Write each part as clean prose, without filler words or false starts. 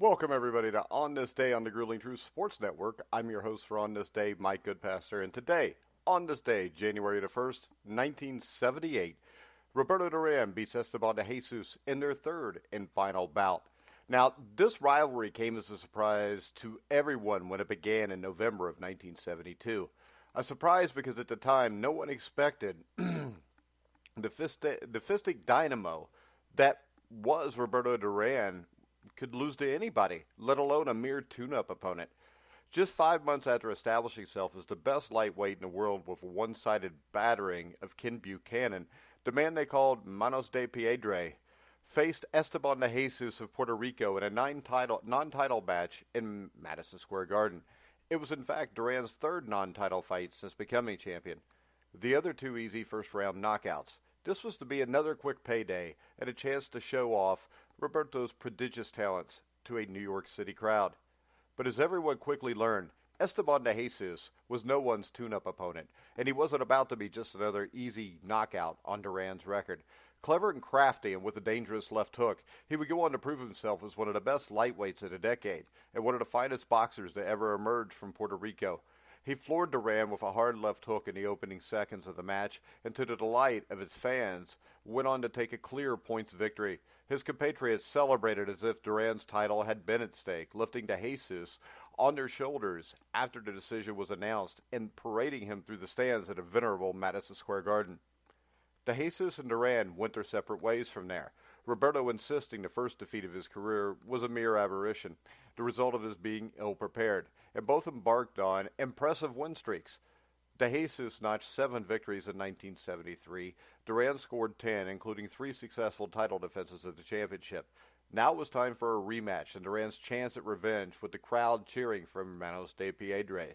Welcome, everybody, to On This Day on the Grueling Truth Sports Network. I'm your host for On This Day, Mike Goodpastor, and today, on this day, January the 1st, 1978, Roberto Duran beats Esteban DeJesus in their third and final bout. Now, this rivalry came as a surprise to everyone when it began in November of 1972. A surprise because at the time, no one expected the fistic dynamo that was Roberto Duran could lose to anybody, let alone a mere tune-up opponent. Just 5 months after establishing himself as the best lightweight in the world with a one-sided battering of Ken Buchanan, the man they called Manos de Piedra faced Esteban DeJesus of Puerto Rico in a non-title match in Madison Square Garden. It was in fact Duran's third non-title fight since becoming champion. The other two easy first-round knockouts. This was to be another quick payday and a chance to show off Roberto's prodigious talents to a New York City crowd. But as everyone quickly learned, Esteban DeJesus was no one's tune-up opponent, and he wasn't about to be just another easy knockout on Duran's record. Clever and crafty and with a dangerous left hook, he would go on to prove himself as one of the best lightweights in a decade and one of the finest boxers to ever emerge from Puerto Rico. He floored Duran with a hard left hook in the opening seconds of the match, and to the delight of his fans, went on to take a clear points victory. His compatriots celebrated as if Duran's title had been at stake, lifting DeJesus on their shoulders after the decision was announced and parading him through the stands at a venerable Madison Square Garden. DeJesus and Duran went their separate ways from there, Roberto insisting the first defeat of his career was a mere aberration, the result of his being ill-prepared, and both embarked on impressive win streaks. DeJesus notched 7 victories in 1973. Duran scored 10, including 3 successful title defenses of the championship. Now it was time for a rematch and Duran's chance at revenge, with the crowd cheering for Manos de Piedra,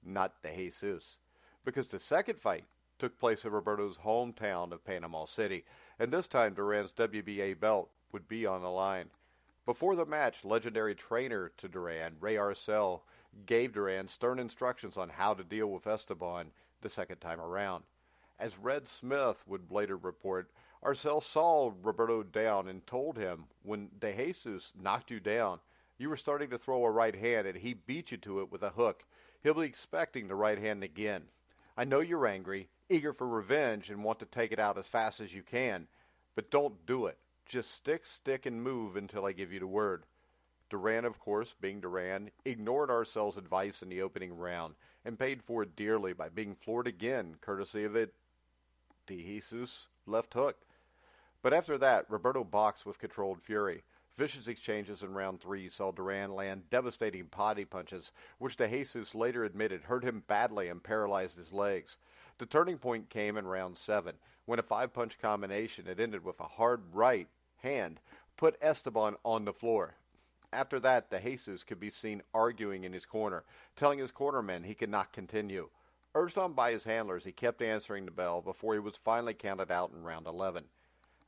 not DeJesus, because the second fight took place in Roberto's hometown of Panama City, and this time Duran's WBA belt would be on the line. Before the match, legendary trainer to Duran, Ray Arcel, gave Duran stern instructions on how to deal with Esteban the second time around. As Red Smith would later report, Arcel saw Roberto down and told him, when DeJesus knocked you down, you were starting to throw a right hand and he beat you to it with a hook. He'll be expecting the right hand again. I know you're angry, eager for revenge, and want to take it out as fast as you can, but don't do it. Just stick, and move until I give you the word. Duran, of course, being Duran, ignored Arcel's advice in the opening round and paid for it dearly by being floored again, courtesy of it DeJesus left hook. But after that, Roberto boxed with controlled fury. Vicious exchanges in round 3 saw Duran land devastating body punches, which DeJesus later admitted hurt him badly and paralyzed his legs. The turning point came in round 7, when a 5-punch combination that ended with a hard right hand put Esteban on the floor. After that, DeJesus could be seen arguing in his corner, telling his cornermen he could not continue. Urged on by his handlers, he kept answering the bell before he was finally counted out in round 11.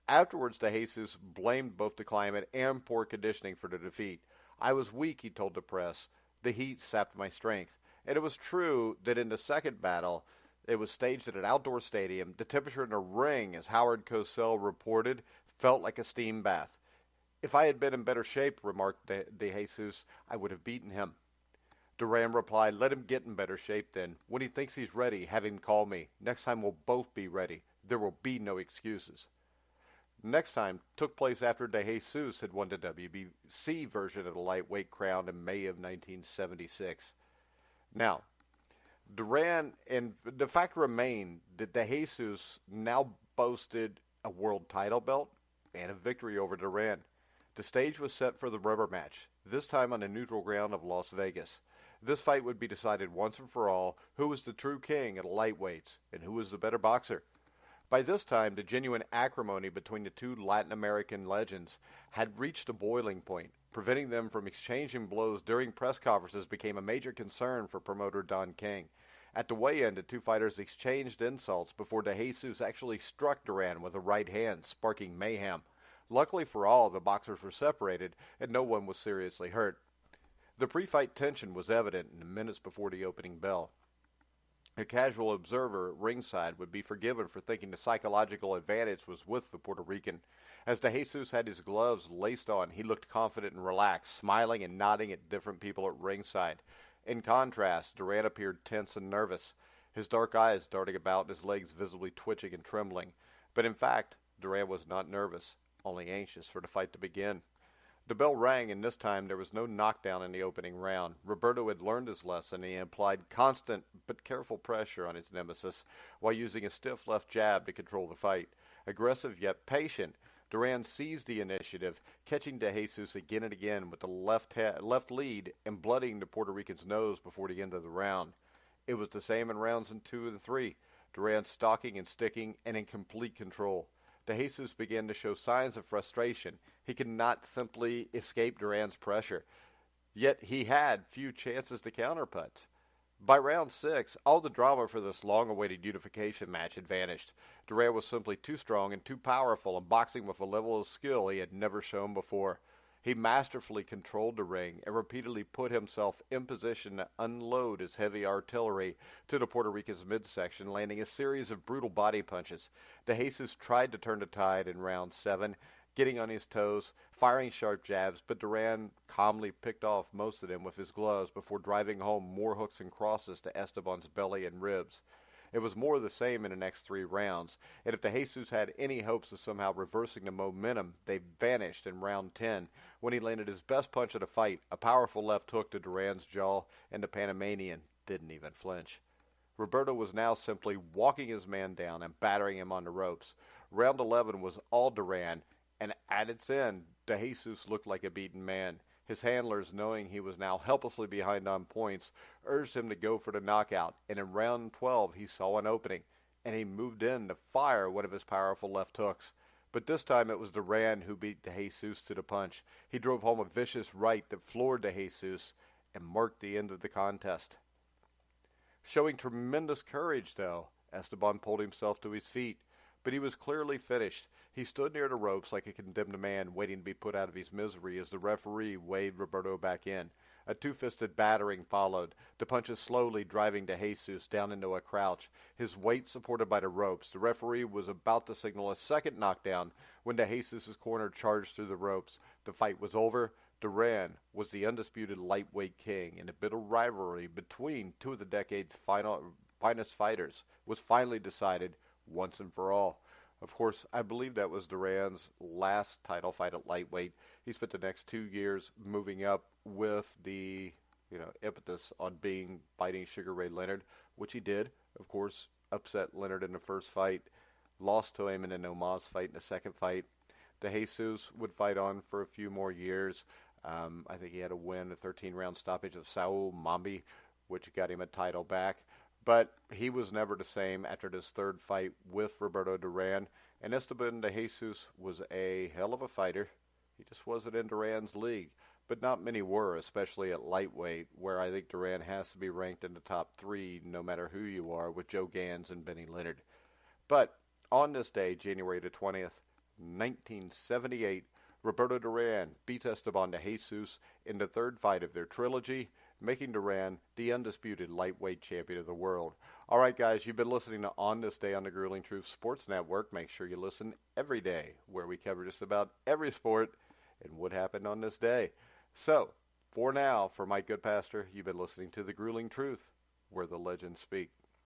Afterwards, DeJesus blamed both the climate and poor conditioning for the defeat. I was weak, he told the press. The heat sapped my strength. And it was true that in the second battle, it was staged at an outdoor stadium. The temperature in the ring, as Howard Cosell reported, felt like a steam bath. If I had been in better shape, remarked DeJesus, I would have beaten him. Duran replied, let him get in better shape then. When he thinks he's ready, have him call me. Next time we'll both be ready. There will be no excuses. Next time took place after DeJesus had won the WBC version of the lightweight crown in May of 1976. Now, Duran, and the fact remained that DeJesus now boasted a world title belt and a victory over Duran. The stage was set for the rubber match, this time on the neutral ground of Las Vegas. This fight would be decided once and for all who was the true king at lightweights and who was the better boxer. By this time, the genuine acrimony between the two Latin American legends had reached a boiling point. Preventing them from exchanging blows during press conferences became a major concern for promoter Don King. At the weigh-in, the two fighters exchanged insults before DeJesus actually struck Duran with a right hand, sparking mayhem. Luckily for all, the boxers were separated and no one was seriously hurt. The pre-fight tension was evident in the minutes before the opening bell. A casual observer at ringside would be forgiven for thinking the psychological advantage was with the Puerto Rican. As DeJesus had his gloves laced on, he looked confident and relaxed, smiling and nodding at different people at ringside. In contrast, Duran appeared tense and nervous, his dark eyes darting about and his legs visibly twitching and trembling. But in fact, Duran was not nervous, only anxious for the fight to begin. The bell rang, and this time there was no knockdown in the opening round. Roberto had learned his lesson, and he applied constant but careful pressure on his nemesis while using a stiff left jab to control the fight. Aggressive yet patient, Duran seized the initiative, catching DeJesus again and again with the left lead and bloodying the Puerto Rican's nose before the end of the round. It was the same in rounds 2 and 3, Duran stalking and sticking and in complete control. DeJesus began to show signs of frustration. He could not simply escape Duran's pressure, yet he had few chances to counterpunch. By round 6, all the drama for this long-awaited unification match had vanished. Duran was simply too strong and too powerful and boxing with a level of skill he had never shown before. He masterfully controlled the ring and repeatedly put himself in position to unload his heavy artillery to the Puerto Rican's midsection, landing a series of brutal body punches. DeJesus tried to turn the tide in round 7, getting on his toes, firing sharp jabs, but Duran calmly picked off most of them with his gloves before driving home more hooks and crosses to Esteban's belly and ribs. It was more of the same in the next 3 rounds, and if DeJesus had any hopes of somehow reversing the momentum, they vanished in round 10 when he landed his best punch of the fight, a powerful left hook to Duran's jaw, and the Panamanian didn't even flinch. Roberto was now simply walking his man down and battering him on the ropes. Round 11 was all Duran, and at its end, DeJesus looked like a beaten man. His handlers, knowing he was now helplessly behind on points, urged him to go for the knockout, and in round 12 he saw an opening, and he moved in to fire one of his powerful left hooks. But this time it was Duran who beat DeJesus to the punch. He drove home a vicious right that floored DeJesus and marked the end of the contest. Showing tremendous courage, though, Esteban pulled himself to his feet, but he was clearly finished. He stood near the ropes like a condemned man waiting to be put out of his misery as the referee waved Roberto back in. A two-fisted battering followed, the punches slowly driving DeJesus down into a crouch, his weight supported by the ropes. The referee was about to signal a second knockdown when DeJesus' corner charged through the ropes. The fight was over. Duran was the undisputed lightweight king, and a bitter rivalry between two of the decade's finest fighters was finally decided once and for all. Of course, I believe that was Duran's last title fight at lightweight. He spent the next 2 years moving up with the, impetus on fighting Sugar Ray Leonard, which he did. Of course, upset Leonard in the first fight, lost to him in the Nomaz fight in the second fight. DeJesus would fight on for a few more years. I think he had to win a 13-round stoppage of Saul Mambi, which got him a title back. But he was never the same after this third fight with Roberto Duran. And Esteban DeJesus was a hell of a fighter. He just wasn't in Duran's league. But not many were, especially at lightweight, where I think Duran has to be ranked in the top 3 no matter who you are, with Joe Gans and Benny Leonard. But on this day, January the 20th, 1978, Roberto Duran beats Esteban DeJesus in the third fight of their trilogy, making Duran the undisputed lightweight champion of the world. All right, guys, you've been listening to On This Day on the Grueling Truth Sports Network. Make sure you listen every day, where we cover just about every sport and what happened on this day. So, for now, for Mike Goodpaster, you've been listening to The Grueling Truth, where the legends speak.